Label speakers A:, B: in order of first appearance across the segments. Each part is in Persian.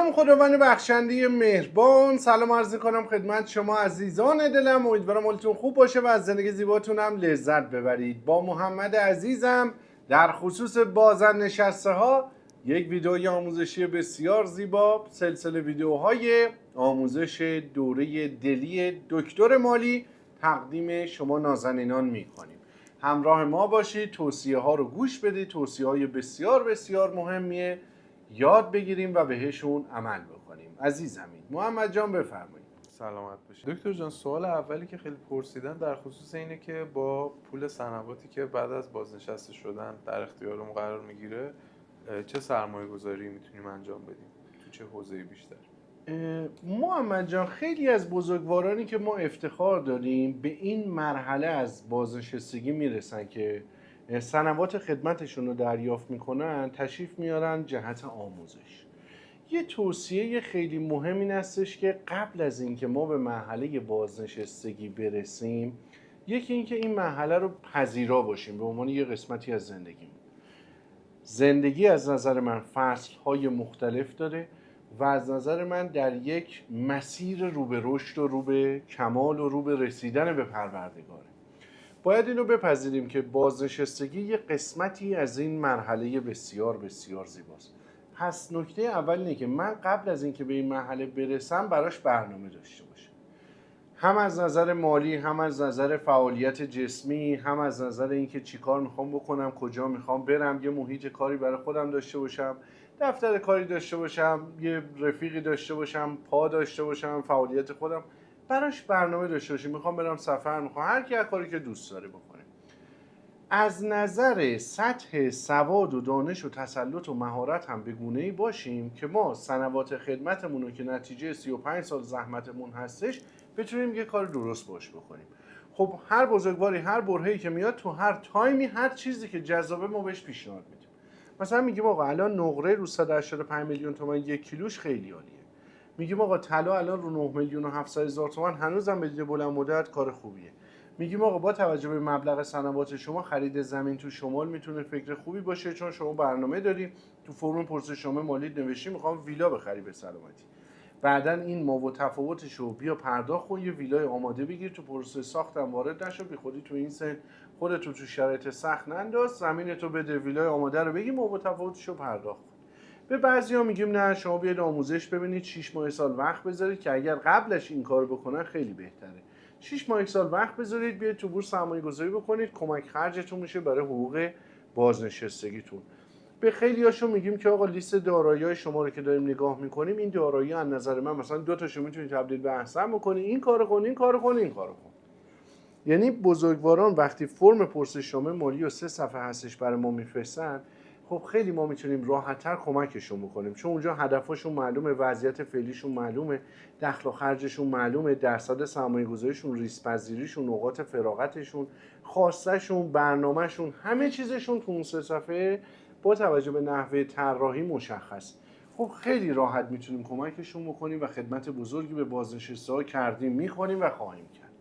A: نام خداوند بخشنده مهربان. سلام عرض کنم خدمت شما عزیزان دلم. امیدوارم حالتون خوب باشه و از زندگی زیباتون هم لذت ببرید. با محمد عزیزم در خصوص بازنشسته ها یک ویدئوی آموزشی بسیار زیبا، سلسله ویدئوهای آموزش دوره دلی دکتر مالی تقدیم شما نازنینان میکنیم. همراه ما باشید، توصیه ها رو گوش بدید. توصیه های بسیار بسیار مهمیه، یاد بگیریم و بهشون عمل بکنیم. عزیزمید محمد جان بفرمایید.
B: سلامت باشید دکتر جان. سوال اولی که خیلی پرسیدن در خصوص اینه که با پول سنواتی که بعد از بازنشسته شدن در اختیارمون قرار میگیره چه سرمایه گذاری میتونیم انجام بدیم؟ تو چه حوزه‌ای بیشتر؟
A: محمد جان، خیلی از بزرگوارانی که ما افتخار داریم به این مرحله از بازنشستگی میرسن که سنوات خدمتشون رو دریافت میکنن، تشریف میارن جهت آموزش. یه توصیه خیلی مهم این هستش که قبل از اینکه ما به مرحله بازنشستگی برسیم، یکی اینکه این مرحله رو پذیرا باشیم به عنوان یه قسمتی از زندگیمون. زندگی از نظر من فصل‌های مختلف داره و از نظر من در یک مسیر رو به رشد و رو به کمال و رو به رسیدن به پروردگاره. باید اینو بپذیریم که بازنشستگی یک قسمتی از این مرحله بسیار بسیار زیباست. پس نکته اول اینه که من قبل از اینکه به این مرحله برسم براش برنامه داشته باشم، هم از نظر مالی، هم از نظر فعالیت جسمی، هم از نظر اینکه چی کار میخوام بکنم، کجا میخوام برم، یه محیط کاری برای خودم داشته باشم، دفتر کاری داشته باشم، یه رفیقی داشته باشم، پا داشته باشم، فعالیت خودم براش برنامه داشته باشم. میخوام برم سفر، میخوام هر کی کاری که دوست داره بکنه. از نظر سطح سواد و دانش و تسلط و مهارت هم به گونه‌ای باشیم که ما سنوات خدمتمون رو که نتیجه 35 سال زحمتمون هستش بتونیم یه کار درست باش بکنیم. خب هر بزرگواری، هر برهه‌ای که میاد تو هر تایمی هر چیزی که جذابه ما بهش پیشنهاد میدیم. مثلا میگیم آقا الان نقره رو 185 میلیون تومان یک کیلوش خیلی عالیه. میگیم آقا طلا الان رو 9 میلیون و 700 هزار تومان هنوزم به دید بلند مدت کار خوبیه. میگیم آقا با توجه به مبلغ سنوات شما خرید زمین تو شمال میتونه فکر خوبی باشه، چون شما برنامه داری تو فرم پرسشنامه مالی نوشتی میخوام ویلا بخری به سلامتی. بعدن این ما و تفاوتش رو بیا پرداخت کن، یه ویلای آماده بگیر، تو پروسه ساختم وارد نشو، بی خودی تو این سن خودت تو شرایط سخت ننداز، زمین تو بده، ویلای آماده رو بگی، ما و تفاوتش رو پرداخت کن. به بعضیا میگیم نه، شما بیاید آموزش ببینید، 6 ماه سال وقت بذارید که اگر قبلش این کارو بکنن خیلی بهتره. 6 ماه سال وقت بذارید، بیاید تو بورس سرمایه گذاری بکنید، کمک خرجتون میشه برای حقوق بازنشستگیتون. به خیلیاشون میگیم که آقا لیست دارایی‌های شما رو که داریم نگاه میکنیم، این دارایی از نظر من مثلا 2 تاشو میتونید تبدیل به احسن بکنید، این کارو کن، این کارو کن، این کارو کن. یعنی بزرگواران وقتی فرم پرسشنامه مالی و 3 صفحه هستش برای ما میفرستن، خب خیلی ما میتونیم راحت‌تر کمکشون بکنیم، چون اونجا هدفشون معلومه، وضعیت فعلیشون معلومه، دخل و خرجشون معلومه، درصد سرمایه‌گذاریشون، ریسک‌پذیریشون، نقاط فراغتشون، خواستشون، برنامهشون، همه چیزشون تو اون 3 صفحه با توجه به نحوه طراحی مشخص. خب خیلی راحت میتونیم کمکشون بکنیم و خدمت بزرگی به بازنشسته‌ها کردیم، می‌کنیم و خواهیم کرد.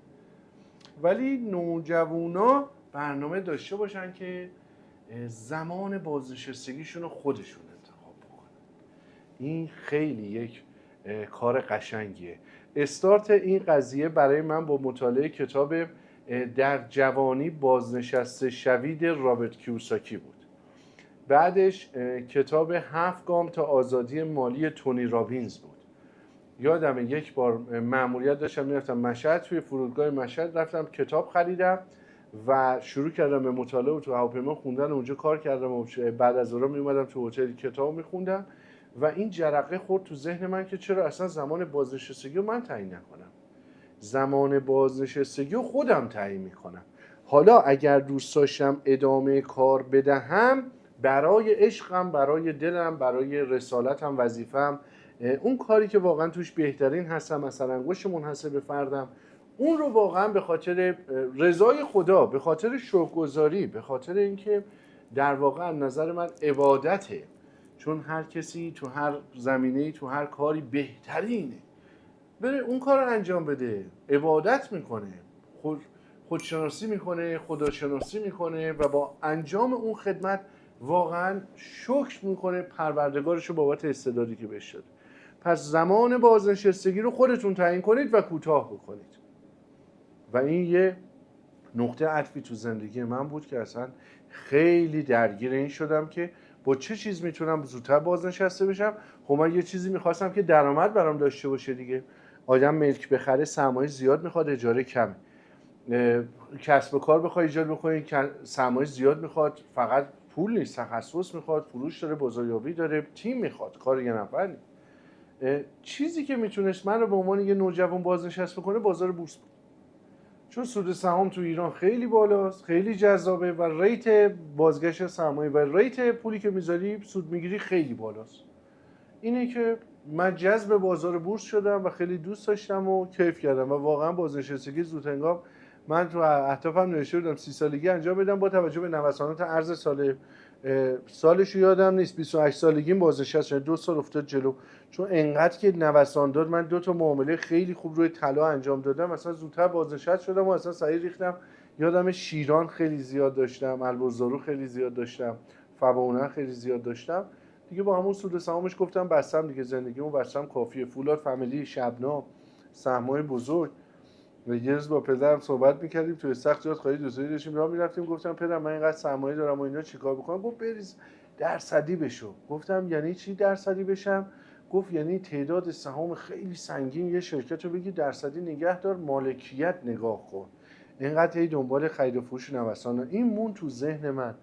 A: ولی نوجوانا برنامه داشته باشن که زمان بازنشستگیشون رو خودشون انتخاب بکنن. این خیلی یک کار قشنگیه. استارت این قضیه برای من با مطالعه کتاب در جوانی بازنشسته شوید رابرت کیوساکی بود. بعدش کتاب 7 گام تا آزادی مالی تونی رابینز بود. یادمه یک بار مأموریت داشتم میرفتم مشهد، توی فرودگاه مشهد رفتم کتاب خریدم و شروع کردم به مطالعه و تو هواپیما خوندن، اونجا کار کردم و بعد از اون می اومدم تو هتل کتاب میخوندم و این جرقه خورد تو ذهن من که چرا اصلا زمان بازنشستگی رو من تعیین نکنم. زمان بازنشستگی رو خودم تعیین میکنم. حالا اگر دوست داشتم ادامه کار بدهم، برای عشقم، برای دلم، برای رسالتم، وظیفه‌ام، اون کاری که واقعا توش بهترین هستم، مثلا انگشت منحصر به فردم، اون رو واقعا به خاطر رضای خدا، به خاطر شکرگزاری، به خاطر اینکه در واقع نظر من عبادته، چون هر کسی تو هر زمینه‌ای تو هر کاری بهترینه، بره اون کار رو انجام بده، عبادت میکنه، خودشناسی میکنه، خداشناسی میکنه و با انجام اون خدمت واقعا شکر میکنه پروردگارش رو بابت استعدادی که بهش داده. پس زمان بازنشستگی رو خودتون تعیین کنید و کوتاه بکنید. و این یه نقطه عطفی تو زندگی من بود که اصلا خیلی درگیر این شدم که با چه چیز میتونم زودتر بازنشسته بشم. خب من یه چیزی میخواستم که درآمد برام داشته باشه دیگه. آدم ملک بخره سرمایه زیاد میخواد، اجاره کمه. کسب و کار بخوای ایجاد بکنی سرمایه زیاد میخواد، فقط پول نیست، تخصص میخواد، فروش داره، بازاریابی داره، تیم میخواد، کار یه نفر نیست. چیزی که میتونست من رو به عنوان یه نوجوان بازنشسته بکنه بازار بورس بود. چون سود سهام تو ایران خیلی بالاست، خیلی جذابه و ریت بازگشت سرمایه و ریت پولی که میذاری سود میگیری خیلی بالاست. اینه که من جذب بازار بورس شدم و خیلی دوست داشتم و کیف کردم و واقعا بازنشستگی زودهنگام من تو اهدافم نوشته بودم 30 سالگی انجام بدم با توجه به نوسانات ارز سالش یادم نیست، 28 سالگیم بازنشست شدم، 2 سال افتاد جلو. چون انقدر که نوسان داد من 2 تا معامله خیلی خوب روی طلا انجام دادم، مثلا زودتر بازنشست شدم و اصلا سعی ریختم. یادم شیران خیلی زیاد داشتم، البرزارو خیلی زیاد داشتم، فباونه خیلی زیاد داشتم دیگه. با همون سود سهامش گفتم بستم دیگه، زندگیمو بستم کافیه. فولاد فامیلی، شبنام، سهمای بزرگ. و یه روز با پدرم صحبت میکردیم توی سخت جات خالی دوستایی داشتیم راه میرفتیم، گفتم پدرم من اینقدر سرمایه دارم و اینا چیکار بکنم؟ گفت بریز درصدی بشو. گفتم یعنی چی درصدی بشم؟ گفت یعنی تعداد سهام خیلی سنگین یه شرکت رو بگی درصدی نگه دار، مالکیت نگاه کن، اینقدر دنبال خرید و فروش نوسان. این مون تو ذهن من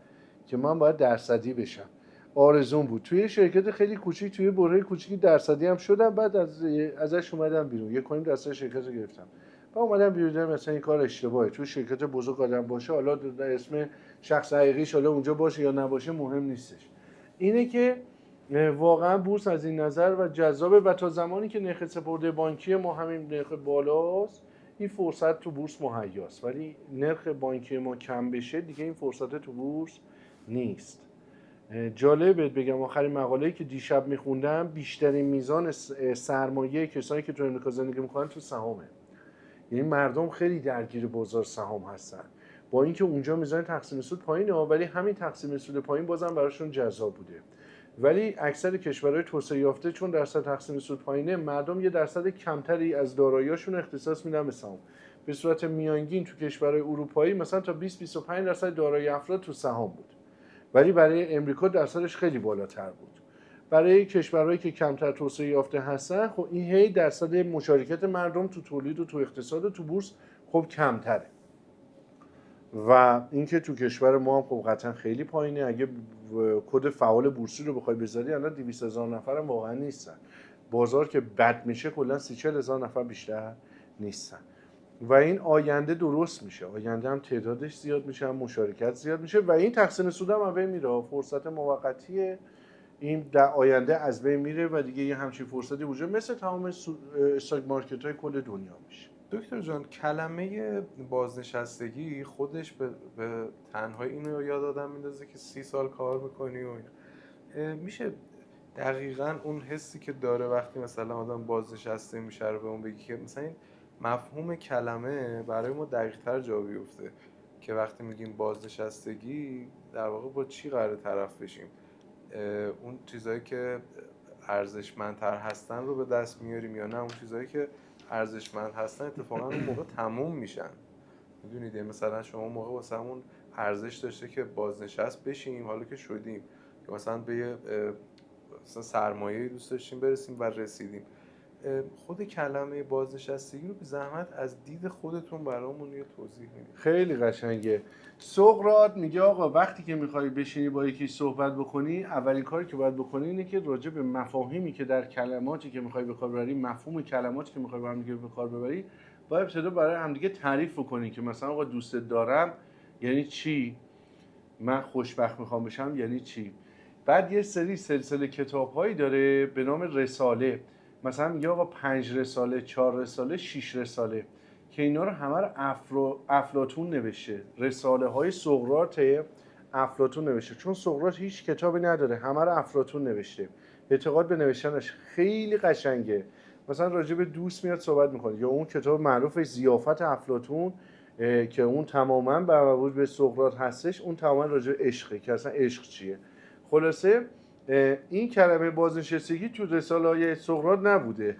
A: که من باید درصدی بشم. آرزون بود. توی شرکت خیلی کوچیک، توی برهه کوچیکی درصدی هم شدم. بعد ازش اومدم بیرون، 1.5 درصد شرکت رو گرفتم. بعد اومدم بیرون، مثلا این کار اشتباهه. توی شرکت بزرگ آدم باشه، حالا در اسم شخص حقیقیش حالا اونجا باشه یا نباشه مهم نیستش. اینه که واقعا بورس از این نظر و جذابه و تا زمانی که نرخ سپرده بانکی ما همین نرخ بالاست این فرصت تو بورس مهیاست، ولی نرخ بانکی ما کم بشه دیگه این فرصت تو بورس نیست. جالب بگم آخرین مقاله‌ای که دیشب میخوندم بیشترین میزان سرمایه کسایی که تو امریکا زندگی میکنن تو سهامه. یعنی مردم خیلی درگیر بازار سهام هستن، با اینکه اونجا میزان تقسیم سود پایینه ولی همین تقسیم سود پایین بازم براشون جذاب بوده. ولی اکثر کشورهای توسعه یافته چون درصد تقسیم سود پایینه، مردم یه درصد کمتری از دارایی‌هاشون اختصاص میدن به سهام. به صورت میانگین تو کشورهای اروپایی مثلا تا 20-25 درصد دارایی افراد تو سهام بود، ولی برای امریکا درصدش خیلی بالاتر بود. برای کشورهایی که کمتر توسعه یافته هستن خب این درصد مشارکت مردم تو تولید و تو اقتصاد و تو بورس خب کمتره و اینکه تو کشور ما هم خب قطعا خیلی پایینه. اگه کد فعال بورسی رو بخوای بذاری الان 200,000 نفر هم واقعا نیستن. بازار که بد میشه کلا 30-40 هزار نفر بیشتر نیستن و این آینده درست میشه. آینده هم تعدادش زیاد میشه، هم مشارکت زیاد میشه و این تقسیم سود هم از بین میره. فرصت موقتیه، این در آینده از بین میره و دیگه یه همچین فرصتی وجود مثل تمام استاک مارکت های کل دنیا میشه.
B: دکتر جان کلمه بازنشستگی خودش به تنهایی اینو یاد آدم میندازه که 30 سال کار میکنی و اینا. میشه دقیقاً اون حسی که داره وقتی مثلا آدم بازنشسته میشه رو به اون بگی که مثلا این مفهوم کلمه برای ما دقیق‌تر جا بیفته که وقتی میگیم بازنشستگی در واقع با چی قراره طرف بشیم؟ اون چیزایی که ارزشمندتر هستن رو به دست میاریم یا نه اون چیزایی که ارزشمند هستن اتفاقا اون موقع تموم میشن؟ میدونید مثلا شما موقع واسه همون ارزش داشته که بازنشست بشیم، حالا که شدیم که مثلا به یه مثلا سرمایه دوست داشتیم برسیم و رسیدیم. خود کلمه بازنشستگی رو به زحمت از دید خودتون برامون یه توضیح بدید.
A: خیلی قشنگه. سقراط میگه آقا وقتی که میخوای بشینی با یکی صحبت بکنی اولین کاری که باید بکنی اینه که راجع به مفاهیمی که در کلماتی که میخوای به کار ببری، مفهوم کلماتی که میخوای با هم دیگه به کار ببری، باید ابتدا برای هم دیگه تعریف بکنی که مثلا آقا دوست دارم یعنی چی؟ من خوشبخت میخوام بشم یعنی چی؟ بعد یه سری سلسله کتاب‌هایی داره به نام رساله، مثلا میگه آقا 5 رساله، 4 رساله، 6 رساله که اینا رو همه رو افلاطون نوشته. رساله های سقراط افلاطون نوشته، چون سقراط هیچ کتابی نداره، همه رو افلاطون نوشته. اعتقاد به نوشتنش خیلی قشنگه. مثلا راجع به دوست میاد صحبت میکنه، یا اون کتاب معروف ضیافت افلاطون که اون تماما مربوط به سقراط هستش، اون تماما راجع به عشقه که اصلا عشق چیه. خلاصه این کلمه بازنشستگی تو رساله‌های سقراط نبوده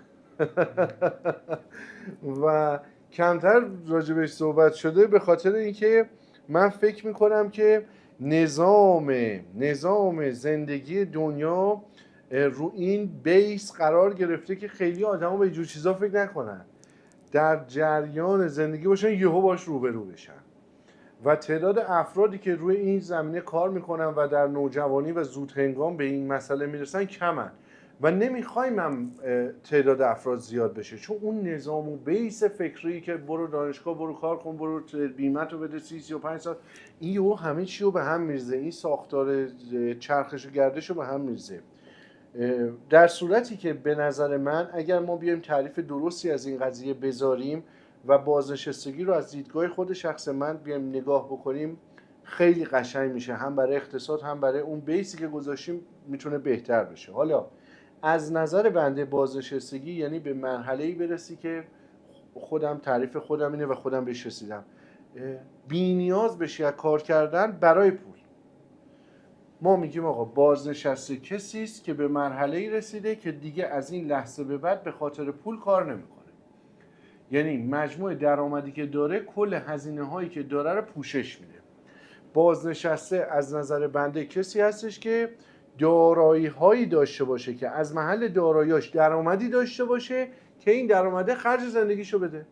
A: و کمتر راجبش صحبت شده، به خاطر اینکه من فکر میکنم که نظام زندگی دنیا رو این بیس قرار گرفته که خیلی آدما به اینجور چیزا فکر نکنن، در جریان زندگی باشن یهو باش روبرو بشن و تعداد افرادی که روی این زمینه کار میکنن و در نوجوانی و زود هنگام به این مسئله میرسن کمن و نمیخوایم هم تعداد افراد زیاد بشه، چون اون نظام و بیس فکری که برو دانشگاه، برو کار کن، برو بیمت رو بده 30-35 سال، این یهو همه چی رو به هم میرزه، این ساختار چرخش و گردش رو به هم میرزه. در صورتی که به نظر من اگر ما بیایم تعریف درستی از این قضیه بذاریم و بازنشستگی رو از دیدگاه خود شخص من بیایم نگاه بکنیم، خیلی قشنگ میشه، هم برای اقتصاد هم برای اون بیسی که گذاشتیم میتونه بهتر بشه. حالا از نظر بنده بازنشستگی یعنی به مرحله‌ای برسی که خودم تعریف خودم اینه و خودم بهش رسیدم، بی نیاز بشی از کار کردن برای پول. ما میگیم آقا بازنشسته کسی است که به مرحله‌ای رسیده که دیگه از این لحظه به بعد به خاطر پول کار نمیکنه، یعنی مجموع درآمدی که داره کل هزینه‌هایی که داره رو پوشش میده. بازنشسته از نظر بنده کسی هستش که دارایی‌هایی داشته باشه که از محل داراییاش درآمدی داشته باشه که این درآمده خرج زندگیشو بده.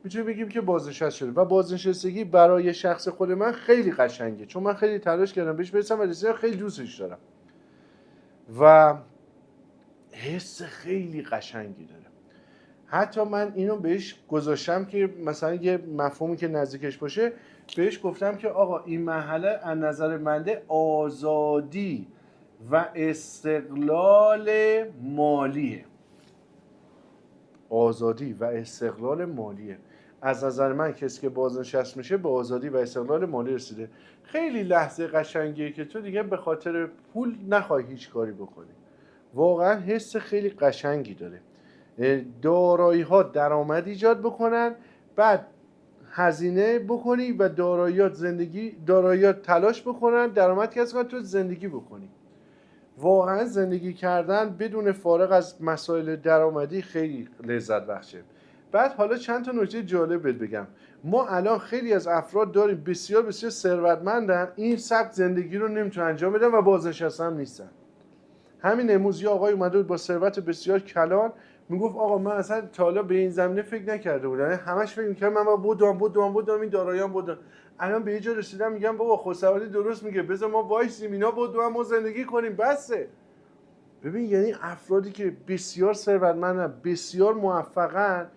A: میتونیم بگیم که بازنشسته شده. و بازنشستگی برای شخص خود من خیلی قشنگه، چون من خیلی تلاش کردم بهش برسم و رسیدم، خیلی دوستش دارم و حس خیلی قشنگی داره. حتی من اینو بهش گذاشتم که مثلا یه مفهومی که نزدیکش باشه، بهش گفتم که آقا این مرحله از نظر بنده آزادی و استقلال مالیه. آزادی و استقلال مالیه. از نظر من کسی که بازنشسته میشه به آزادی و استقلال مالی رسیده. خیلی لحظه قشنگیه که تو دیگه به خاطر پول نخوای هیچ کاری بکنی. واقعا حس خیلی قشنگی داره. دارایی ها درآمد ایجاد بکنن، بعد هزینه بکنی و داراییات تلاش بکنن، درآمد کسب کنن، تو زندگی بکنی. واقعا زندگی کردن بدون فارغ از مسائل درآمدی خیلی لذت بخشه. بعد حالا چند تا نکته جالب بگم. ما الان خیلی از افراد داریم بسیار بسیار ثروتمندن، این سبک زندگی رو نمیتونن انجام بدن و بازنشسته هم نیستن. همین امروز یه آقای اومده بود با ثروت بسیار کلان، میگفت آقا من اصلا تا حالا به این زمینه فکر نکرده بودم، یعنی همش فکر می‌کردم من بدوام این داراییام بدوم. الان به یه جا رسیدم میگم بابا خسروانی درست میگه، بذار ما وایسیم اینا بدوم ما زندگی کنیم بسه. ببین یعنی افرادی که بسیار ثروتمندن، بسیار موفقن،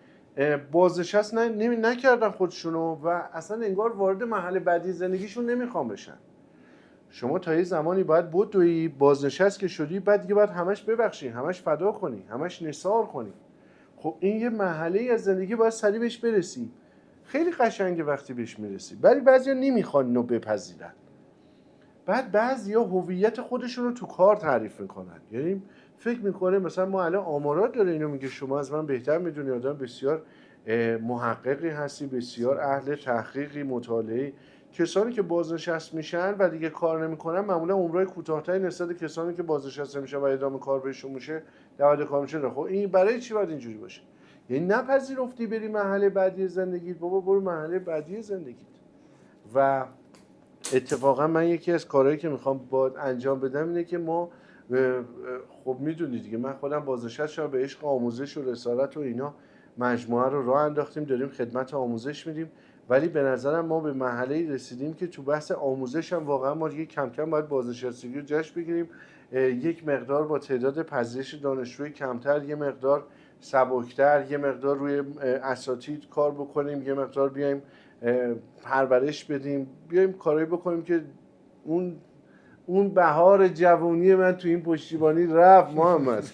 A: بازنشست نکردن خودشونو و اصلا انگار وارد مرحله بعدی زندگیشون نمیخوام بشن. شما تا یه زمانی باید بدوی، بازنشست که شدی بعد دیگه باید همش ببخشی، همش فدا کنی، همش نثار کنی. خب این یه مرحله‌ای از زندگی باید سریع بهش برسی. خیلی قشنگه وقتی بهش میرسی، ولی بعضیا نمیخوان اینو بپذیرن. بعد بعضیا هویت خودشون رو تو کار تعریف میکنن، یعنی فکر میکنه مثلا ما الان آمارات داره اینو میگه شما از من بهتر میدونی، آدم بسیار محققی هستی، بسیار اهل تحقیقی، مطالعه‌ای. کسانی که بازنشسته میشن و دیگه کار نمیکنن معمولا عمرای کوتاه‌تری نسبت کسانی که بازنشسته میشن و ادامه کار بهشون میشه، دعوت کار میشه. خب این برای چی باید اینجوری باشه؟ یعنی نپذیرفتی بری مرحله بعدی زندگیت، بابا برو مرحله بعدی زندگیت. و اتفاقا من یکی از کارهایی که میخوام باید انجام بدم اینه که ما خب میدونید دیگه من خودم بازنشسته شدم، به عشق آموزش و رسالت و اینا مجموعه رو راه انداختیم، داریم خدمت آموزش میدیم، ولی به نظرم ما به مرحله‌ای رسیدیم که تو بحث آموزش هم واقعا ما دیگه کم کم باید بازنشستگی رو جشن بگیریم، یک مقدار با تعداد پذیرش دانشجوی کمتر، یه مقدار سبکتر، یه مقدار روی اساتید کار بکنیم، یه مقدار بیایم پرورش بدیم، بیایم کارایی بکنیم که اون بهار جوانی من تو این پشتیبانی رفت محمد.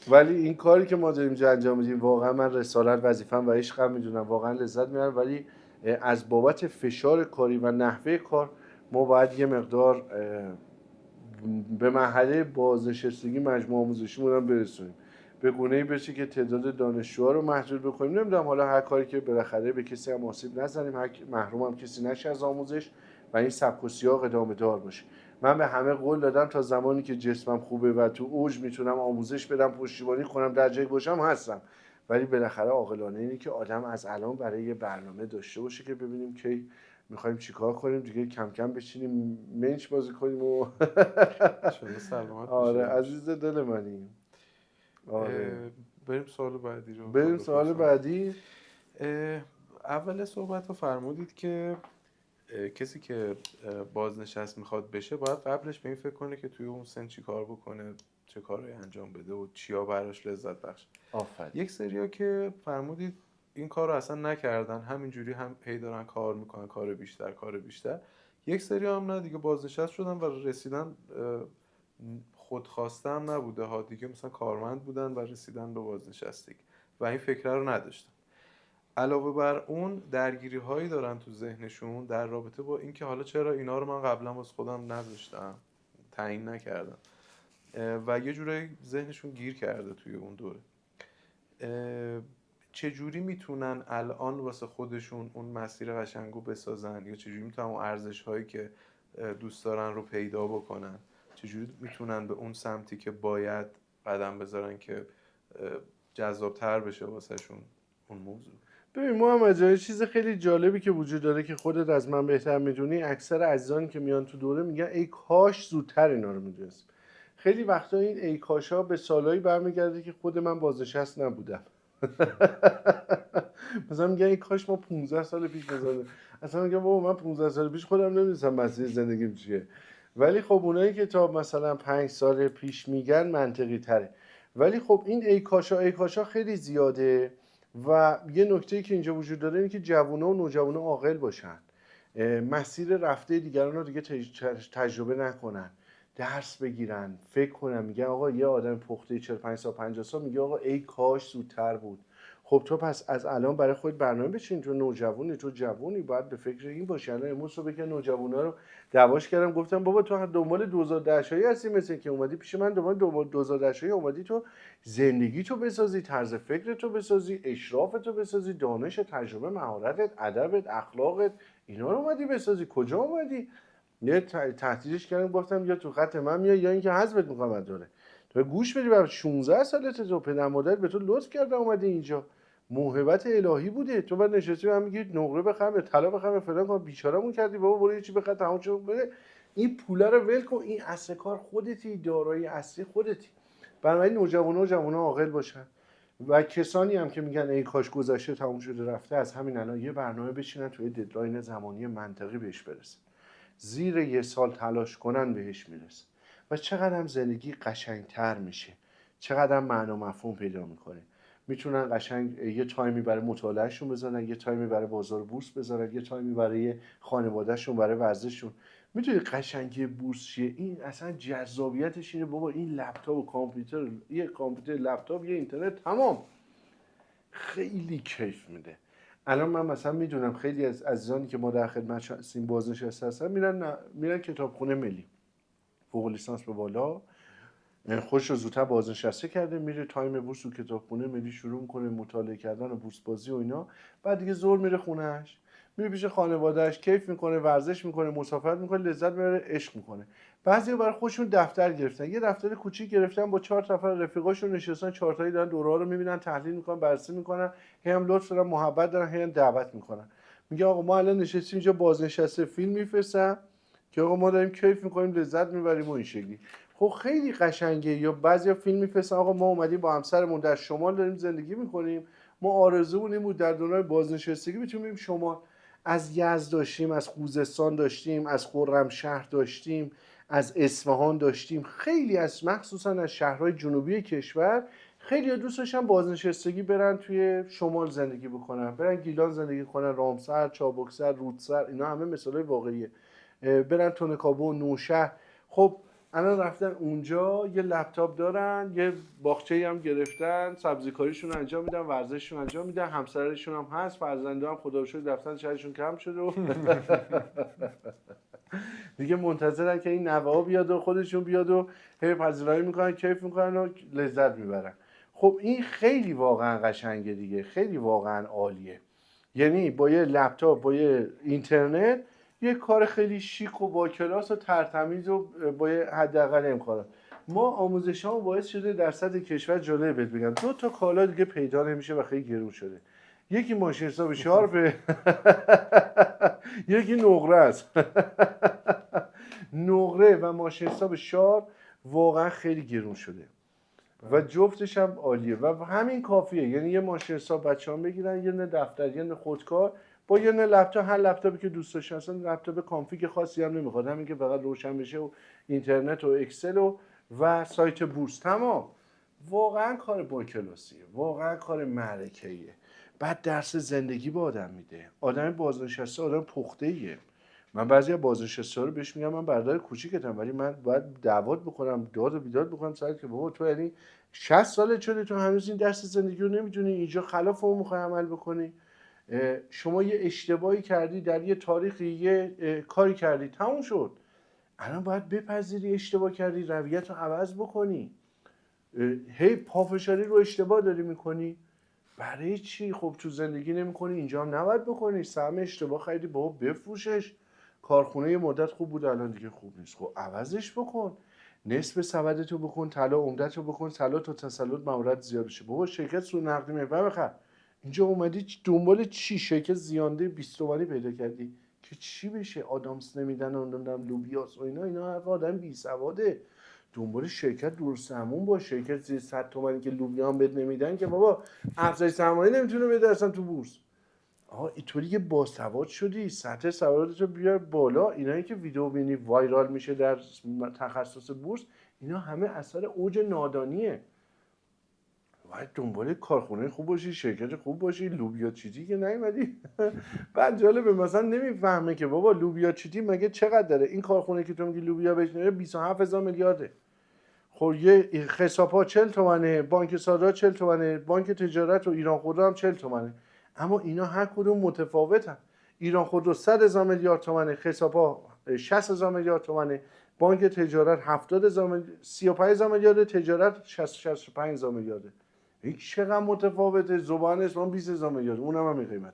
A: ولی این کاری که ما داریم انجام میدیم واقعا من رسالت وظیفه‌ام و عشقم میدونم، واقعا لذت میبرم، ولی از بابت فشار کاری و نحوه کار ما باید یه مقدار به مرحله بازنشستگی مجموعه آموزشیمون هم برسونیم، به گونه‌ای بشه که تعداد دانشجوها رو محدود بکنیم. نمیدونم حالا هر کاری که بالاخره به کسی هم آسیب نزنیم، هر محروم هم کسی نشه از آموزش، و این سبک و سیاق ادامه دار باشه. من به همه قول دادم تا زمانی که جسمم خوبه و تو اوج میتونم آموزش بدم، پشتیبانی کنم، در جایی باشم هستم. ولی بالاخره عاقلانه اینه که آدم از الان برای یه برنامه داشته باشه که ببینیم کی میخوایم چیکار کنیم دیگه، کم کم بچینیم منچ بازی کنیم و
B: شما سلامت
A: آره
B: باشید.
A: عزیز دل منی. آره
B: بریم سوال بعدی رو.
A: بریم سوال بعدی.
B: اول صحبت رو فرمودید که کسی که بازنشست میخواد بشه باید قبلش به این فکر کنه که توی اون سن چی کار بکنه، چه کارهایی انجام بده و چیا براش لذت بخش.
A: آفرین.
B: یک سریا که فرمودید این کار رو اصلا نکردن، همینجوری هم هی دارن کار میکنن، کار بیشتر. یک سریا هم نه دیگه، بازنشست شدن و رسیدن، خودخواسته هم نبوده ها دیگه، مثلا کارمند بودن و رسیدن به بازنشستگی و این فکر رو نداشتن. علاوه بر اون درگیری هایی دارن تو ذهنشون در رابطه با اینکه حالا چرا اینا رو من قبلا واسه خودم نذاشتم، تعیین نکردم و یه جورایی ذهنشون گیر کرده توی اون دوره. چجوری میتونن الان واسه خودشون اون مسیر قشنگو بسازن، یا چجوری میتونن اون ارزش هایی که دوست دارن رو پیدا بکنن، چجوری میتونن به اون سمتی که باید قدم بذارن که جذابتر بشه واسه شون اون موضوع؟
A: ببین محمد جان، چیز خیلی جالبی که وجود داره که خودت از من بهتر میدونی، اکثر عزیزانی که میان تو دوره میگن ای کاش زودتر اینا رو میدونستم. خیلی وقتا این ای کاش ها به سالهایی برمیگرده که خود من بازنشست نبودم. مثلا میگن ای کاش ما 15 سال پیش بزنیم. اصلا میگم بابا من 15 سال پیش خودم نمیدونستم مسیر زندگیم چیه. ولی خب اونایی که تا مثلا 5 سال پیش میگن منطقی تره. ولی خب این ای کاشا خیلی زیاده. و یه نکته‌ای که اینجا وجود داره اینه که جوونا و نوجوانا عاقل باشن، مسیر رفته دیگران رو دیگه تجربه نکنن، درس بگیرن، فکر کنن. میگن آقا یه آدم پخته 45 سال 50 سال میگه آقا ای کاش زودتر بود. خب تو پس از الان برای خود برنامه بچین، تو نوجوانی، تو جوونی، باید به فکر این باشی. الان امروز صبح که نوجوانا رو دعواش کردم، گفتم بابا تو دنبال 2010 شایی هستی، مثل که اومدی پیش من دنبال 2010 شایی اومدی تو زندگی تو بسازی، طرز فکر تو بسازی، اشراف تو بسازی، دانش، تجربه، مهارتت، ادبت، اخلاقت، اینا رو اومدی بسازی. کجا اومدی؟ یه تهدیدش کردم، گفتم یا تو خط من میای یا اینکه حذفت میکنم از دوره. تو گوش بدی، بر 16 سالته، تو پدر مادرت به تو لطف کرده اومدی اینجا، موهبت الهی بوده. تو بعد نشستی هم میگی نقره بخرم، طلا بخرم، فلان کنم، بیچارهمون کردی. بابا برو یه چی بخر تموم شد بره. این پولا رو ول کن، این اصل کار خودتی، دارایی اصلی خودتی. بنابراین نوجوانا و جوونا عاقل باشن و کسانی هم که میگن ای کاش گذشته تموم شده رفته، از همین الان یه برنامه بچینن، توی ددلاین زمانی منطقی بهش برسن، زیر 1 سال تلاش کنن بهش میرسه و چقدر هم زندگی قشنگتر میشه، چقدر هم معنا مفهوم پیدا میکنه. میتونن قشنگ یه تایمی برای مطالعهشون بذارن، یه تایمی برای بازار بورس بذارن، یه تایمی برای خانوادهشون، برای ورزششون. میدونی قشنگی بورس چیه؟ این اصلا جذابیتش اینه بابا این لپتاپ و کامپیوتر، یه کامپیوتر، لپتاپ، یه اینترنت، تمام، خیلی کیف میده. الان من مثلا میدونم خیلی از عزیزانی که ما در خدمت هستیم بازنشسته هستن، میرن کتابخونه ملی، فوق لیسانس به بالا، خوش رو زودتر بازنشسته کرده، میره تایم بورس و کتابخونه ملی شروع میکنه مطالعه کردن و بورس بازی و اینا. بعد دیگه زور میره خونهش، میره پیش خانوادهش، کیف میکنه، ورزش میکنه، مسافرت میکنه، لذت میبره، عشق میکنه. بعضیا برای خودشون دفتر گرفتن، یه دفتر کوچیک گرفتن، با 4 نفر رفیقاشون نشستن، چارتایی دارن دوره‌ها رو میبینن، تحلیل میکنن، بررسی میکنن، هم لطف دارن، محبت دارن، هم دعوت میکنن. میگه آقا ما الان نشستیم اینجا بازنشسته، فیلم میفرستم که آقا ما داریم کیف میکنیم، لذت میبریم و این شکلی. خب خیلی قشنگه. یا بعضیا فیلم میفرستن آقا ما اومدیم با همسرمون در شمال داریم زندگی میکنیم، ما آرزومون این بود در دوران بازنشستگی بتونیم بریم شمال. از یزد داشتیم، از خوزستان داشتیم، از خرمشهر داشتیم، از اصفهان داشتیم، خیلی از مخصوصا از شهرهای جنوبی کشور خیلی دوست داشتن بازنشستگی برن توی شمال زندگی بکنن، برن گیلان زندگی کنن، رامسر، چابکسر، رودسر، اینا همه مثالای واقعیه. برن تونکابو، نوشهر. خب الان رفتن اونجا، یه لپتاپ دارن، یه باغچه‌ای هم گرفتن، سبزیکاریشون انجام میدن، ورزششون انجام میدن، همسرشون هم هست، فرزنده هم خدا رو شکر رفتن شهرشون کم شده و دیگه منتظرن که این نوه‌ها بیاد و خودشون بیاد و هی پذیرایی میکنن، کیف میکنن و لذت میبرن. خب این خیلی واقعا قشنگه دیگه، خیلی واقعا عالیه. یعنی با یه لپتاپ، با یه اینترنت یه کار خیلی شیک و با کلاس و ترتمیز و با حداقل امکانات. ما آموزشامون باعث شده در سطح کشور جالب بهت بگم 2 تا کالا دیگه پیدا نمیشه و خیلی گرون شده. یکی ماشین حساب شارپه یکی نقره است. نقره و ماشین حساب شارپ واقعا خیلی گرون شده و جفتش هم عالیه و همین کافیه. یعنی یه ماشین حساب بچه‌ها بگیرن، یه نه دفتر، یه نه خودکار، با یه نه لپتاپ، هر لپتاپی که دوست داشتن، اصلا لپتاپ کانفیگ خاصی هم نمیخواد، همین که فقط روشن بشه و اینترنت و اکسل و سایت بورس، تمام. واقعا کار با کلاسیه، واقعا کار معرکه‌ایه. بعد درس زندگی به آدم میده. آدم بازنشسته آدم پخته‌ایه. من بعضی از بازنشسته‌ها رو بهش میگم من برادر کوچیکتم، ولی من باید دعوت بکنم، داد و بیداد بکنم سر که بابا تو یعنی 60 سالت شده تو هنوز این درس زندگی رو نمیدونی، اینجا خلاف اون میخوای عمل بکنی. شما یه اشتباهی کردی در یه تاریخی، یه کاری کردی، تموم شد. الان باید بپذیری اشتباه کردی، رویت رو عوض بکنی. هی پافشاری رو اشتباه داری میکنی، برای چی؟ خب تو زندگی نمیکنی، اینجا هم نباید بکنی. سهم اشتباه خریدی، بابا بفروشش. کارخونه یه مدت خوب بود الان دیگه خوب نیست، خب عوضش بکن. نصف سبدتو بکن طلا، عمدتو بکن طلا تا تسلط مورد زیاد بشه. بابا شرکت سود نقدی محور بخر. اینجا اومدی دنبال چی؟ شرکت زیانده 20 تومانی پیدا کردی که چی بشه؟ آدامس نمیدن و نمیدونم لوبیاس و اینا حرف آدم بی سواده. دنبال شرکت درستمون با شرکت زیر 100 تومانی که لوبیا هم بهت نمیدن که بابا افزایش سرمایه نمیتونه بده اصلا تو بورس. آها اینطوری که باسواد شدی، سطح سوادتو بیار بالا. اینایی که ویدیو بینی وایرال میشه در تخصص بورس، اینا همه اثر اوج نادانیه. باید دنبال کارخونه خوب باشی، شرکت خوب باشی. لوبیا چیتی که نیومدی. بعد جالبه مثلا نمیفهمه که بابا لوبیا چیتی مگه چقدر داره. این کارخونه که تو میگی لوبیا بهش میره 27000 میلیارده. خب یه حساب‌ها 40 تومنه، بانک صادرات 40 تومنه، بانک تجارت و ایران خودرو هم 40 تومنه. اما اینا هر کدوم متفاوتن. ایران خودرو 100,000 میلیارد تومنه، حساب‌ها 60,000 میلیارد تومنه، بانک تجارت 70,000 میلیارد، 35,000 میلیارد، تجارت 65,000 میلیارد. این چقدر متفاوته. زبان اسمان 20,000 میلیارد، اونم همین قیمته.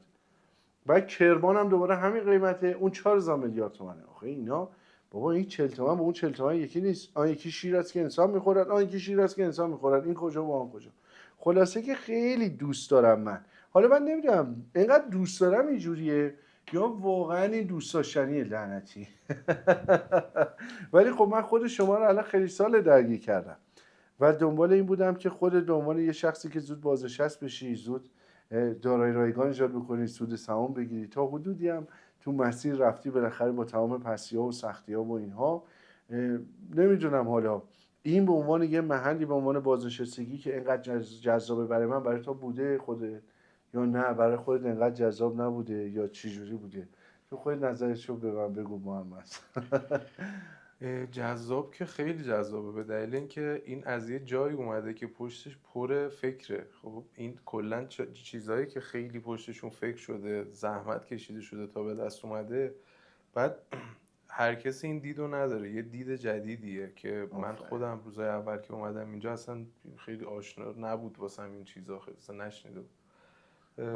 A: بعد کرمان هم دوباره همین قیمته، اون 4,000 میلیارد تومنه. آخه اینا بابا این 40 تومن با اون 40 تومن یکی نیست. آن یکی شیر است که انسان میخورد، آن یکی شیر است که انسان میخورد. این کجا و آن کجا. خلاصه که خیلی دوست دارم من. حالا من نمیدونم اینقدر دوست دارم اینجوریه یا واقعا این دوست داشتنیه لعنتی. ولی خب من خود شما رو الان خیلی سال درگیر کردم و دنبال این بودم که خود دنبال یه شخصی که زود بازنشسته بشی، زود دارایی رایگان ایجاد بکنی، سود سهام بگیری. تا حدودی هم تو مسیر رفتی بالاخره با تمام پسی‌ها و سختی‌ها و اینها. نمیدونم حالا این به عنوان یه محلی به عنوان بازنشستگی که اینقدر جذابه برای من، برای تو بوده خودت یا نه برای خودت اینقدر جذاب نبوده یا چی جوری بوده؟ تو خودت نظرت رو به من بگو محمد.
B: جذاب که خیلی جذابه، به دلیل اینکه این از یه جایی اومده که پشتش پر فکره. خب این کلا چیزایی که خیلی پشتشون فکر شده، زحمت کشیده شده تا به دست اومده. بعد هر کسی این دیدو نداره، یه دید جدیدیه که من خودم روزای اول که اومدم اینجا اصلا خیلی آشنا نبود واسم این چیزا، خیلی اصلا نشنیدم.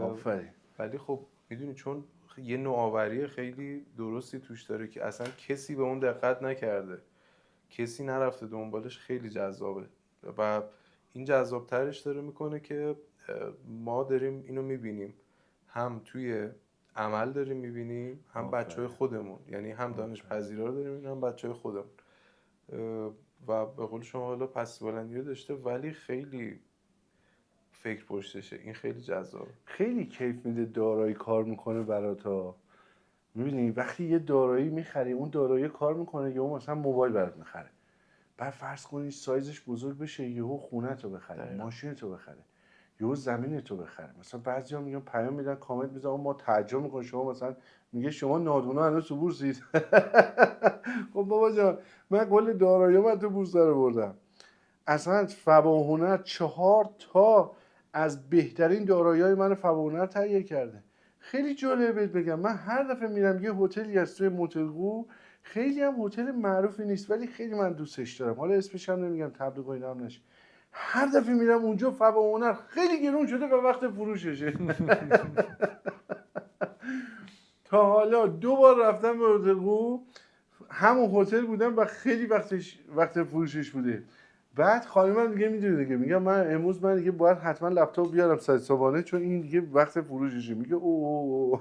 A: آفرین.
B: ولی خب میدونی چون یه نوآوری خیلی درستی توش داره که اصلا کسی به اون دقت نکرده، کسی نرفته دنبالش، خیلی جذابه و این جذابترش داره میکنه که ما داریم اینو میبینیم، هم توی عمل داریم میبینیم، هم بچهای خودمون، یعنی هم دانش پذیرا رو داریم میبینیم، هم بچهای خودمون. و به قول شما حالا پس بلندی رو داشته ولی خیلی فکر پشتشه. این خیلی جذابه.
A: خیلی کیف میده دارایی کار میکنه برات. میبینی وقتی یه دارایی میخری، اون دارایی کار میکنه، یهو مثلا موبایل برات میخره، بعد فرض کنی سایزش بزرگ بشه، یهو خونه‌تو بخره، ماشینتو بخره، یهو زمینتو بخره. مثلا بعضیا میگن پیام میدن، کامنت میذارن، ما تعجب میکنیم شما مثلا میگه شما نادونا هنوز تو بورسید. خب بابا جان من کل دارایی‌ام من تو بورس داره بردم. اصلا فبا هنر 4 تا از بهترین دارایی‌های من فبا هنر تهیه کرده. خیلی جالبه بگم، من هر دفعه میرم یه هتلی از توی موتلگو، خیلی هم هتل معروفی نیست ولی خیلی من دوستش دارم، حالا اسمش هم نمیگم تبلیغ و اینا هم نشه، هر دفعه میرم اونجا فبا هنر خیلی گرون شده و وقت فروششه. تا حالا 2 بار رفتم به هتل، همون هتل بودم و خیلی وقت فروشش بوده. بعد خانمم دیگه میدونه دیگه، میگم من امروز دیگه باید حتما لپتاپ بیارم 100 صبحانه چون این دیگه وقت فروششه. میگه او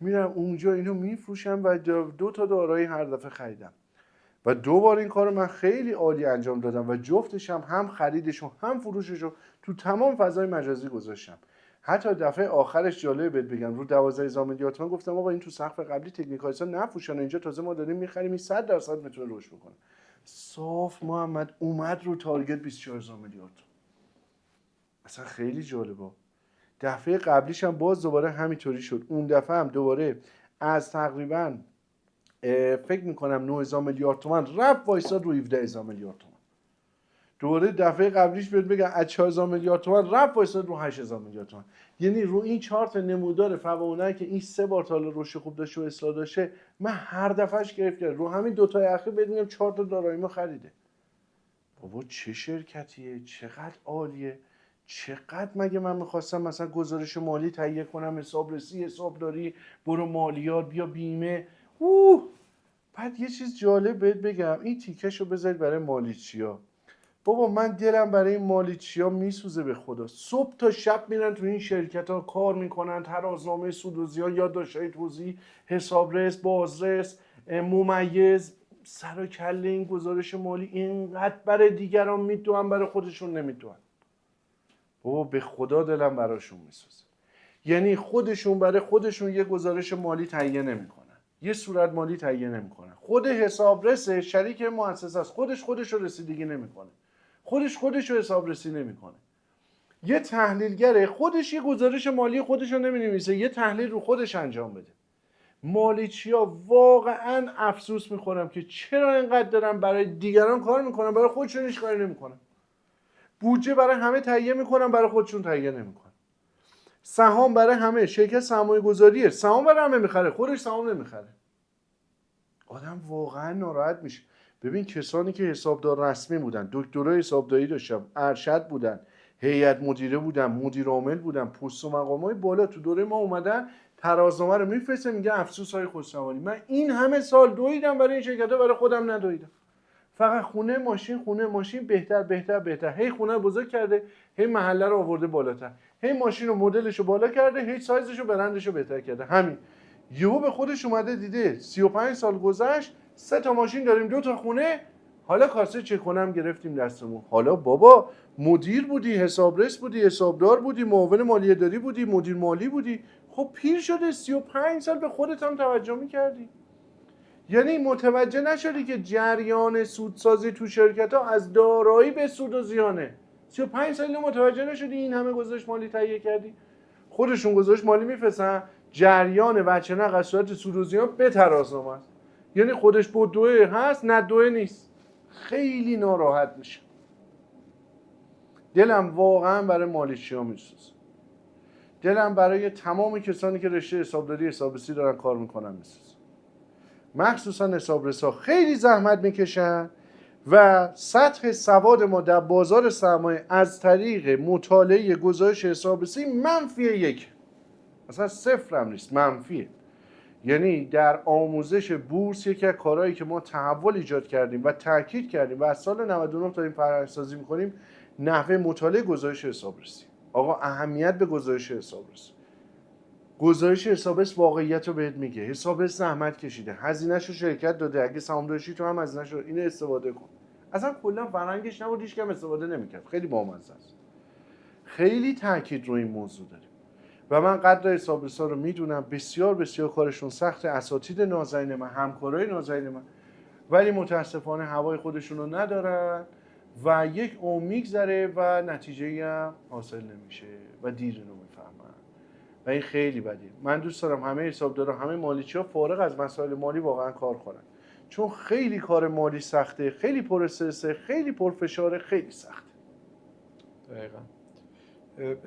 A: میرم اونجا اینو میفروشم و 2 تا دارایی هر دفعه خریدم و 2 بار این کارو من خیلی عالی انجام دادم و جفتشم هم خریدشو هم فروششو تو تمام فضای مجازی گذاشتم. حتی دفعه آخرش جالب بهت بگم رو 12,000 میلیارد تومان گفتم آقا این تو سقف قبلی تکنیکالسا نفروشن، اینجا تازه ما داریم میخریم، این 100% میتونه رشد بکنه. صاف محمد اومد رو تارگت 24,000 میلیارد. اصلا خیلی جالبه. دفعه قبلیش هم باز دوباره همینطوری شد. اون دفعه هم دوباره از تقریبا فکر میکنم 9,000 میلیارد تومان رفت وایساد رو 17,000 میلیارد تومان. دوباره دفعه قبلیش بهت بگم از 4,000 میلیارد تومان رفت وایساد رو 8,000 میلیارد تومان. یعنی رو این چارت نمودار فوانه که این 3 بار تا رشد خوب داشته و اصلاح داشته، من هر دفعهش گرفت کرد. رو همین 2 تا اخیر بهت میگم 4 تا داراییمو خریده. بابا چه شرکتیه، چقدر عالیه، چقدر مگه من میخواستم مثلا گزارش مالی تهیه کنم، حسابرسی، حسابداری، برو مالیات، بیا بیمه. بعد یه چیز جالب بهت بگم، این تیکشو بذارید برای مالیچیا. بابا من دلم برای این مالیچیا میسوزه به خدا. صبح تا شب میرن تو این شرکت ها کار میکنن، ترازنامه سود و زیان، یادداشت‌های توزیع، حسابرس، بازرس، ممیز، سر و کله این گزارش مالی اینقدر برای دیگران میدونن برای خودشون نمیدونن. بابا به خدا دلم براشون میسوزه. یعنی خودشون برای خودشون یه گزارش مالی تهیه نمیکنن، یه صورت مالی تهیه نمیکنن. خود حسابرس شریک مؤسسه است، خودش رو رسیدگی نمیکنه، خودش رو حسابرسی نمیکنه. یه تحلیلگره خودش یه گزارش مالی خودش رو نمینویسه، یه تحلیل رو خودش انجام بده. مالیچیا واقعا افسوس میخورم که چرا اینقدر دارن برای دیگران کار میکنن، برای خودشون هیچ کاری نمیکنن. بودجه برای همه تهیه میکنن، برای خودشون تهیه نمیکنن. سهام برای همه، شرکت سرمایه گذاریه، سهام برای همه میخره، خودش سهام نمیخره. آدم واقعا ناراحت میشه. ببین کسانی که حسابدار رسمی بودن، دکترای حسابداری داشتن، ارشد بودن، هیئت مدیره بودن، مدیر عامل بودن، پست و مقامای بالا تو دوره ما اومدن ترازنامه رو میفرسته میگه افسوس های خسروانی. من این همه سال دویدم برای این شرکت‌ها، برای خودم ندویدم. فقط خونه ماشین بهتر. هی خونه رو بزرگ کرده، هی محله رو آورده بالاتر، هی ماشین و مدلش رو بالا کرده، هی سایزش و برندش رو بهتر کرده. همین. یهو به خودش اومده دیده 35 سال گذشت، 3 تا ماشین داریم، 2 تا خونه، حالا کاسه چک کنم گرفتیم دستمون. حالا بابا مدیر بودی، حسابرس بودی، حسابدار بودی، معاون مالیه داری بودی، مدیر مالی بودی، خب پیر شده 35 سال به خودت هم توجه می‌کردی. یعنی متوجه نشدی که جریان سودسازی تو شرکت ها از دارایی به سود و زیانه. 35 سال متوجه نشدی این همه گزارش مالی تهیه کردی. خودشون گزارش مالی میفرستن، جریان وجه نقد از صورت سود و زیان به ترازنامه است. یعنی خودش بدوه هست، ندوه نیست. خیلی ناراحت میشه. دلم واقعا برای مالیچیا میسوزه. دلم برای تمام کسانی که رشته حسابداری حسابرسی دارن کار میکنن میسوزه. مخصوصا حسابرسا خیلی زحمت میکشن و سطح سواد ما در بازار سرمایه از طریق مطالعه گزارش حسابرسی -1، اصلا 0 هم نیست، منفیه. یعنی در آموزش بورس یکی از کارهایی که ما تحول ایجاد کردیم و تاکید کردیم و از سال 99 تا این فرآیندسازی میکنیم، نحوه مطالعه گزارش حسابرسی. آقا اهمیت به گزارش حسابرسی. گزارش حسابرس واقعیت رو بهت میگه. حسابرس زحمت کشیده، هزینه‌شو شرکت داده، اگه سهامدارشی تو هم هزینه‌شو، اینو استفاده کن. اصلا کلا فرهنگش نبود، هیچ کم استفاده نمیکرد. خیلی بامزه است. خیلی تاکید رو این موضوع داریم و من قدر حسابرسا رو میدونم. بسیار کارشون سخت، اساتید نازنین من، همکارای نازنین من، ولی متاسفانه هوای خودشون رو ندارن و یک عمر میگذره و نتیجه‌ای هم حاصل نمیشه و دیر اینو میفهمن و این خیلی بدیه. من دوست دارم همه حسابدارا، همه مالیچی‌ها فارغ از مسائل مالی واقعا کار کنن، چون خیلی کار مالی سخته، خیلی پر استرسه، خیلی پرفشاره، خیلی سخته.
B: دقیقاً.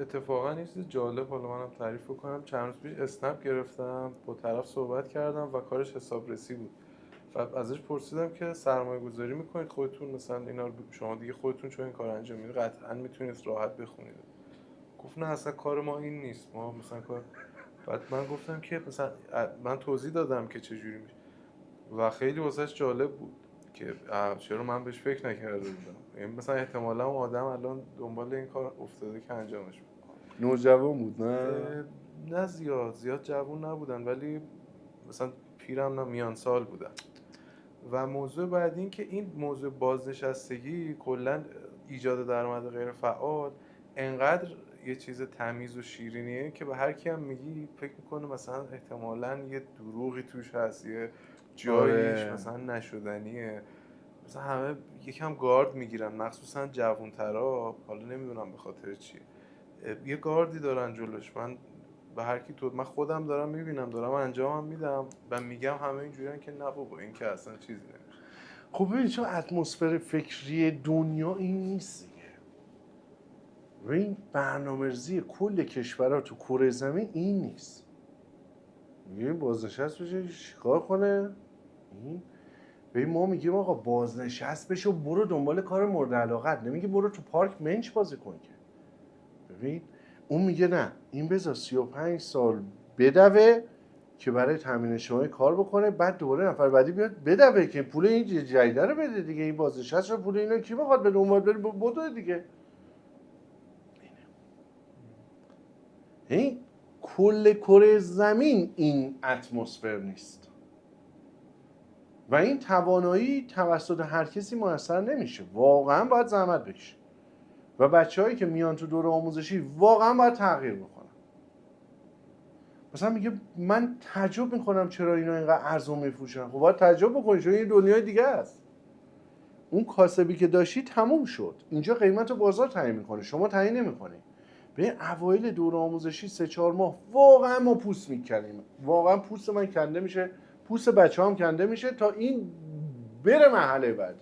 B: اتفاقا یه چیز جالب حالا منم تعریف کنم. چند روز پیش اسنپ گرفتم، با طرف صحبت کردم و کارش حسابرسی بود. ازش پرسیدم که سرمایه گذاری میکنید خودتون، مثلا اینا رو شما دیگه خودتون چون این کار انجام میدید قطعا میتونید راحت بخونید. گفت نه اصلا کار ما این نیست، ما مثلا کار بعد من گفتم که مثلا من توضیح دادم که چجوری میشه و خیلی واسهش جالب بود که چرا من بهش فکر نکرده بودم. یعنی مثلا احتمالا اون آدم الان دنبال این کار افتاده که انجامش بده.
A: نوجوان بود نه؟
B: نه زیاد جوون نبودن ولی مثلا پیرم نه میان سال بودن. و موضوع بعد این که این موضوع بازنشستگی کلا ایجاد درآمد غیر فعال انقدر یه چیز تمیز و شیرینیه که به هر کی هم میگی فکر میکنه مثلا احتمالاً یه دروغی توش هست، یه جاییش مثلا نشدنیه، مثلا همه یکم گارد میگیرن مخصوصا جوانترا، حالا نمیدونم به خاطر چیه یه گاردی دارن جلوش. من به هر کی من خودم دارم میبینم دارم انجامم میدم و میگم همه اینجوریان که نه بابا این که اصلا چیزی نمیشه.
A: خب ببین چون اتمسفر فکری دنیا این نیست دیگه. و این برنامه‌ریزی کل کشورها تو کره زمین این نیست. میگه بازنشست بشه چیکار کنه؟ ببین ما میگیم آقا بازنشست بشه و برو دنبال کار مورد علاقت، نمیگه برو تو پارک منچ بازی کن که. ببین اون میگه نه این بذار 35 سال بدوه که برای تامین اجتماعی کار بکنه، بعد دوباره نفر بعدی بیاد بدوه که پول این جدیده رو بده دیگه. این بازنشست رو پول اینا کی میخواد بده؟ اون بره بدو دیگه. این کل کره زمین این اتمسفر نیست و این توانایی توسط هر کسی میسر نمیشه. واقعا باید زحمت بکشه و بچه‌هایی که میان تو دوره آموزشی واقعا باید تغییر بکنن. مثلا میگه من تعجب میکنم چرا اینا اینقدر ارزون میفروشن. خب باید تعجب بکنی چون این دنیای دیگه است. اون کاسبی که داشتی تموم شد. اینجا قیمت بازار تعیین میکنه، شما تعیین نمیکنی. به اوایل دوره آموزشی 3-4 ماه واقعا ما پوست میکنیم، واقعا پوست من کنده میشه، پوست بچه‌هام کنده میشه تا این بره مرحله بعدی.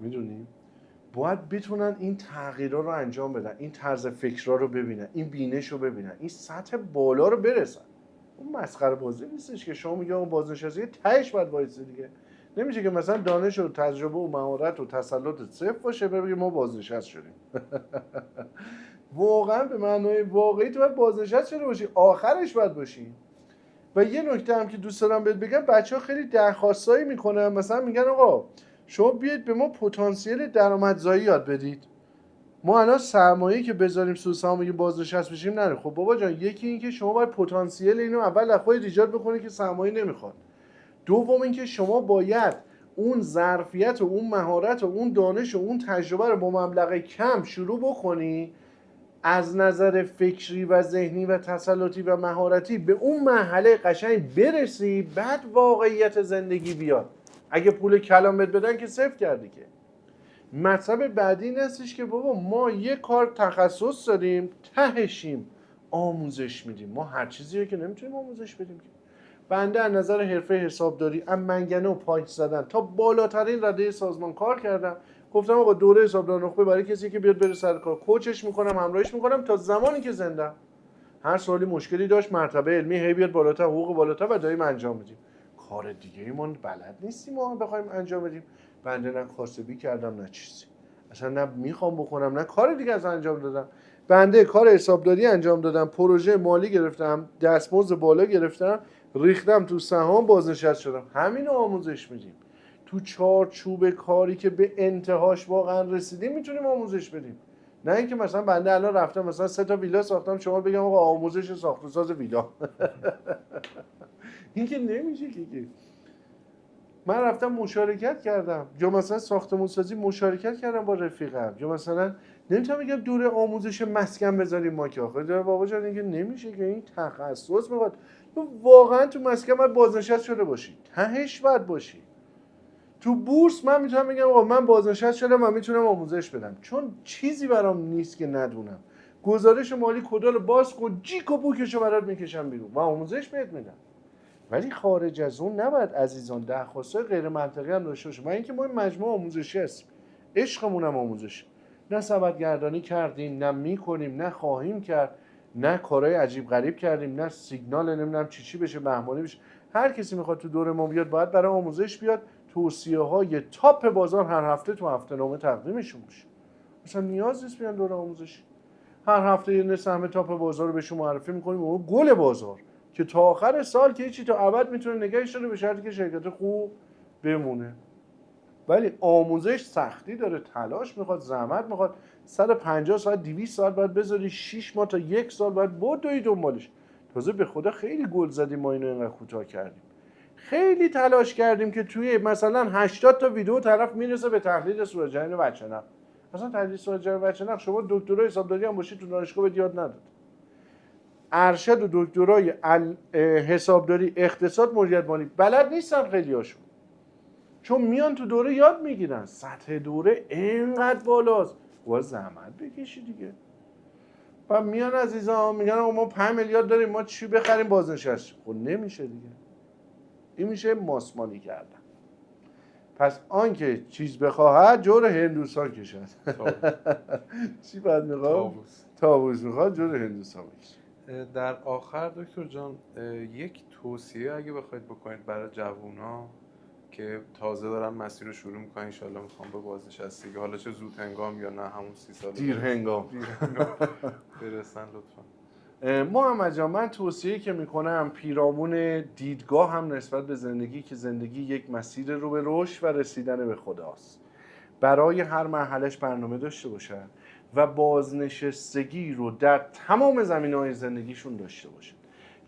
A: میدونیم باید بتونن این تغییرها رو انجام بدن، این طرز فکرها رو ببینن، این بینش رو ببینن، این سطح بالا رو برسن. اون مسخره بازی نیستش که شما میگه اون بازنشسته تهش باید وایسه دیگه. نمیشه که مثلا دانش و تجربه و مهارت و تسلط صفر باشه بگیم ما بازنشسته شدیم. واقعا به معنای واقعی تو باید بازنشسته شده باشی، آخرش باید باشی. و یه نکته هم که دوست دارم بهت بگم، بچه‌ها خیلی درخواستایی میکنن، مثلا میگن آقا شما بیاید به ما پتانسیل درآمدزایی یاد بدید. ما الان سرمایه‌ای که بذاریم سود سهام بازنشسته بشیم نره. خب بابا جان یکی این که شما باید پتانسیل اینو اول از خودت ایجاد بکنی که سرمایه نمیخواد. دوم این که شما باید اون ظرفیت و اون مهارت و اون دانش و اون تجربه رو با مبلغ کم شروع بکنی، از نظر فکری و ذهنی و تسلطی و مهارتی به اون مرحله قشنگ برسی، بعد واقعیت زندگی بیاد. اگه پول کلام بهت بدن که صفر کردی که. مطلب بعدی این هستش که بابا ما یه کار تخصص داریم تهشیم آموزش میدیم. ما هر چیزیه که نمیتونیم آموزش بدیم که. بنده از نظر حرفه حسابداری منگنه و پانچ زدن تا بالاترین رده سازمان کار کردم. گفتم آقا دوره حسابدار نخبه برای کسی که بیاد بره سر کار کوچش میکنم، همراهش میکنم تا زمانی که زنده. هر سوالی مشکلی داشت مرتبه علمی هی بیاد بالاتر، حقوق بالاتر و داریم انجام میدیم. کار دیگه ایمون بلد نیستیم ما بخوایم انجام بدیم. بنده نه کاسبی کردم نه چیزی، اصلا نه میخوام بکنم نه کار دیگه از انجام دادم. بنده کار حسابداری انجام دادم، پروژه مالی گرفتم، دستمزد بالا گرفتم، ریختم تو سهام، بازنشسته شدم. همینو آموزش میدیم. تو چارچوب کاری که به انتهاش واقعا رسیدیم میتونیم آموزش بدیم. نه اینکه مثلا بنده الان رفتم مثلا 3 تا ویلا ساختم شما بگم آقا آموزش ساخت و ساز ویلا. این که نمیشه که. من رفتم مشارکت کردم یا مثلا ساختمون سازی مشارکت کردم با رفیقم، یا مثلا نمیتونم بگم دوره آموزش مسکن بذاریم ما که آخه بابا جان اینکه نمیشه که. این تخصص میخواد تو واقعا تو مسکن باید بازنشسته شده باشی، تهش باید باشی. تو بورس من میتونم بگم آقا من بازنشسته شدم و میتونم آموزش بدم چون چیزی برام نیست که ندونم. گزارش مالی کدال باز کن جیک و بوکشو برات میکشم بیرون و آموزش بهت میدم. ولی خارج از اون نباید عزیزان درخواستای غیر منطقی هم داشته باشه. من اینکه ما مجموعه آموزشی هستیم، عشقمون هم آموزش، نه سبدگردانی کردیم نه میکنیم نه خواهیم کرد، نه کارهای عجیب غریب کردیم، نه سیگنال نمیدونم چی بشه مهمانی بشه. هر کسی میخواد تو دوره ما بیاد باید برای آموزش بیاد. توصیه‌های تاپ بازار هر هفته تو هفته نامه تقدیمشون بشه. مثلا نیاز نیست بیان دوره آموزشی. هر هفته یه سهم تاپ بازار رو بهشون معرفی میکنیم، اون گل بازار که تا آخر سال که هیچی تا ابد میتونه نگهش داره به شرطی که شرکت خوب بمونه. ولی آموزش سختی داره، تلاش میخواد، زحمت میخواد. 150 ساعت 200 ساعت باید بذاری، 6 ماه تا 1 سال باید بدوی دنبالش. تازه به خدا خیلی گل زدیم ما اینو اینقدر کوتاه کردیم. خیلی تلاش کردیم که توی مثلا 80 تا ویدیو طرف میرسه به تحلیل صورت جریان وجه‌نقد. مثلا تحلیل صورت جریان وجه‌نقد شما دکترای حسابداری هم باشید تو دانشگاه بهت یاد نداد. ارشد و دکترای حسابداری اقتصاد مدیریت مالی بلد نیستن خیلیاشون، چون میان تو دوره یاد میگیرن. سطح دوره اینقدر بالاست، باید زحمت بکشی دیگه. و میان عزیزان میگن ما 5 میلیارد داریم، ما چی بخریم بازنشست؟ خب نمیشه دیگه. این میشه ماسمالی کردن. پس آنکه چیز بخواهد جور هندوستان کشد. چی باید میخواد؟ طاووس میخواد جور هندوستان بکشد.
B: در آخر دکتر جان یک توصیه اگه بخواید بکنید برای جوونا که تازه دارن مسیر رو شروع میکنن، ان شاءالله میخوام به بازنشستگی، حالا چه زود هنگام یا نه همون 30 سال
A: دیر هنگام
B: برسن لطفا.
A: محمد جان، من توصیه که میکنم پیرامون دیدگاه هم نسبت به زندگی، که زندگی یک مسیر رو به رشد و رسیدن به خداست. برای هر مرحلهش برنامه داشته باشن و بازنشستگی رو در تمام زمینه‌های زندگیشون داشته باشن.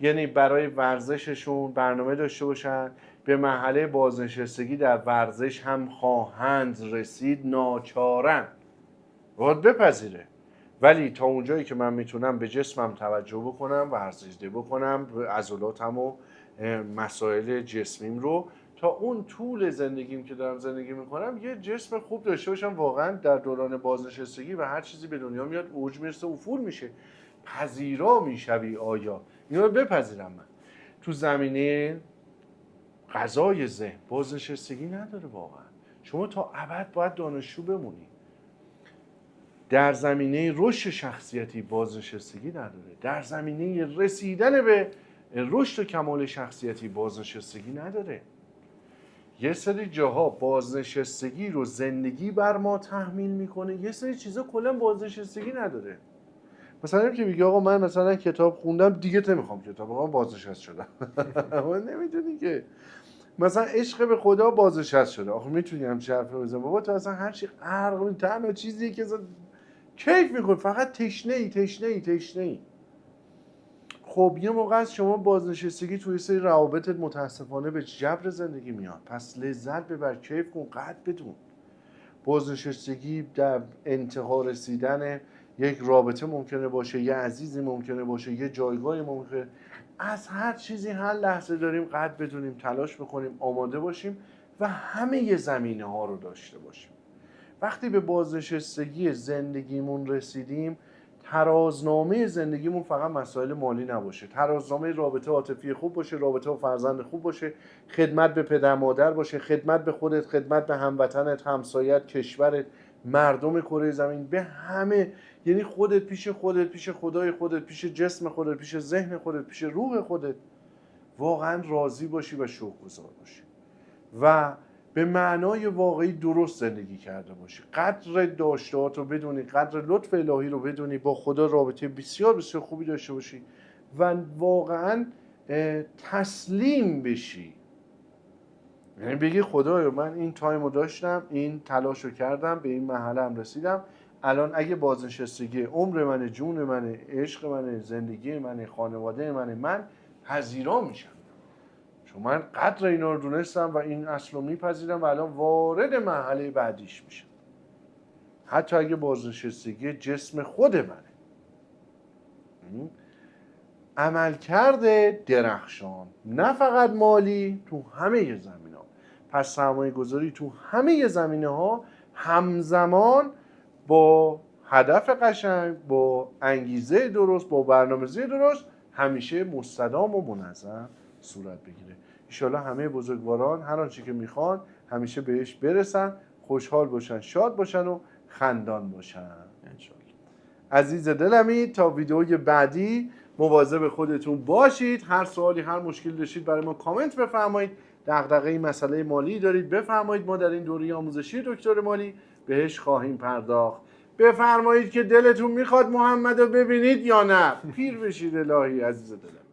A: یعنی برای ورزششون برنامه داشته باشن، به مرحله بازنشستگی در ورزش هم خواهند رسید ناچارن، باید بپذیره. ولی تا اونجایی که من میتونم به جسمم توجه بکنم، ورزیده بکنم، عضلاتم و مسائل جسمیم رو تا اون طول زندگیم که دارم زندگی میکنم یه جسم خوب داشته باشم، واقعا در دوران بازنشستگی و هر چیزی به دنیا میاد اوج میرسه افول میشه. پذیرا میشوی آیا؟ اینو بپذیرم. من تو زمینه غذای ذهن بازنشستگی نداره واقعا. شما تا ابد باید دانشجو بمونی. در زمینه رشد شخصیتی بازنشستگی نداره. در زمینه رسیدن به رشد و کمال شخصیتی بازنشستگی نداره. یه سری جاها بازنشستگی رو زندگی بر ما تحمیل میکنه، یه سری چیزا کلا بازنشستگی نداره. مثلا اینکه میگه آقا من مثلا کتاب خوندم دیگه نمیخوام کتاب بخونم، بازنشست شدم. نمیدونی که مثلا عشق به خدا بازنشست شده. آخه میتونی هم حرف بزنی بابا تو اصلا هر چی غرق تنها چیزی که کیف میکنی، فقط تشنه‌ای. خب یه موقع از شما بازنشستگی توی سری روابطت متاسفانه به جبر زندگی میاد، پس لذت ببر، کیف کن، قد بدون. بازنشستگی در انتها رسیدن یک رابطه ممکنه باشه، یه عزیزی ممکنه باشه، یه جایگاهی ممکنه. از هر چیزی هر لحظه داریم قد بدونیم، تلاش بکنیم، آماده باشیم و همه زمینه ها رو داشته باشیم. وقتی به بازنشستگی زندگیمون رسیدیم، ترازنامه زندگیمون فقط مسائل مالی نباشه، ترازنامه رابطه عاطفی خوب باشه، رابطه با فرزند خوب باشه، خدمت به پدر مادر باشه، خدمت به خودت، خدمت به هموطنت، همسایت، کشورت، مردم کره زمین، به همه. یعنی خودت پیش خدای خودت، پیش جسم خودت، پیش ذهن خودت، پیش روح خودت واقعا راضی باشی و شکرگزار باشی و به معنای واقعی درست زندگی کرده باشی. قدر داشتهات رو بدونی، قدر لطف الهی رو بدونی، با خدا رابطه بسیار بسیار خوبی داشته باشی و واقعا تسلیم بشی. یعنی بگی خدایا من این تایم رو داشتم، این تلاش رو کردم، به این مرحله هم رسیدم. الان اگه بازنشستگی عمر منه، جون منه، عشق منه، زندگی منه، خانواده منه، من پذیرا میشم. چون من قدر اینا رو دونستم و این اصل رو میپذیرم و الان وارد مرحله بعدیش میشم. حتی اگه بازنشستگی جسم خود منه. عملکرد درخشان، نه فقط مالی، تو همه زمینه ها. پس سرمایه گذاری تو همه زمینه ها همزمان با هدف قشنگ، با انگیزه درست، با برنامه‌ریزی درست همیشه مستدام و منظم صورت بگیره. انشالله همه بزرگواران هر آنچه که میخوان همیشه بهش برسن، خوشحال باشن، شاد باشن و خندان باشن انشالله. عزیز دلمی تا ویدئوی بعدی مواظب خودتون باشید. هر سوالی، هر مشکلی داشتید برای ما کامنت بفرمایید. دغدغه مسئله مالی دارید بفرمایید، ما در این دوره آموزشی دکتر مالی بهش خواهیم پرداخت. بفرمایید که دلتون میخواد محمد رو ببینید یا نه. پیر بشید الهی عزیز دلم.